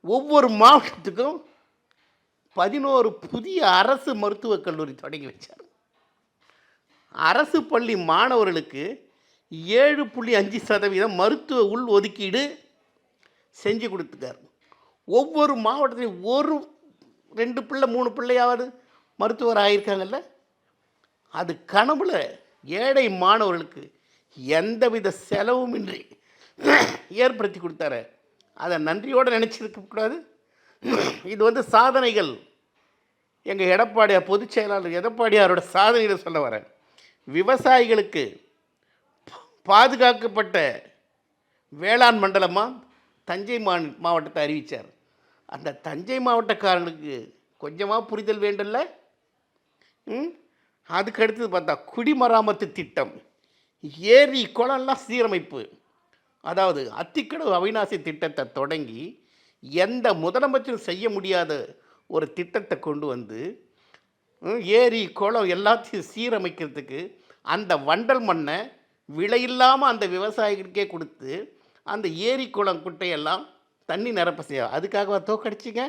ஒவ்வொரு மாவட்டத்துக்கும் 11 புதிய அரசு மருத்துவக் கல்லூரி தொடங்கி வச்சார். அரசு பள்ளி மாணவர்களுக்கு 7.5% மருத்துவ உள் ஒதுக்கீடு செஞ்சு கொடுத்துருக்கார். ஒவ்வொரு மாவட்டத்திலையும் 2 பிள்ளை 3 பிள்ளையாவது மருத்துவர் ஆகியிருக்காங்கல்ல. அது கனவுல ஏழை மாணவர்களுக்கு எந்தவித செலவுமின்றி ஏற்படுத்தி கொடுத்தாரு. அதை நன்றியோடு நினச்சிருக்கக்கூடாது. இது சாதனைகள். எங்கள் எடப்பாடியார் பொதுச் செயலாளர் எடப்பாடியாரோட சாதனைகளை சொல்ல வரேன். விவசாயிகளுக்கு பாதுகாக்கப்பட்ட வேளாண் மண்டலமாக தஞ்சை மாவட்டத்தை அறிவித்தார். அந்த தஞ்சை மாவட்டக்காரங்களுக்கு கொஞ்சமாக புரிதல் வேண்டல்ல. அதுக்கு அடுத்தது பார்த்தா குடிமராமத்து திட்டம், ஏரி குளம்லாம் சீரமைப்பு. அதாவது அத்திக்கடவு அவிநாசி திட்டத்தை தொடங்கி எந்த முதலமைச்சரும் செய்ய முடியாத ஒரு திட்டத்தை கொண்டு வந்து ஏரி குளம் எல்லாத்தையும் சீரமைக்கிறதுக்கு அந்த வண்டல் மண்ணை விலையில்லாமல் அந்த விவசாயிகளுக்கே கொடுத்து அந்த ஏரி குளம் குட்டையெல்லாம் தண்ணி நிரப்ப செய்ய அதுக்காக தோக்கடிச்சிங்க.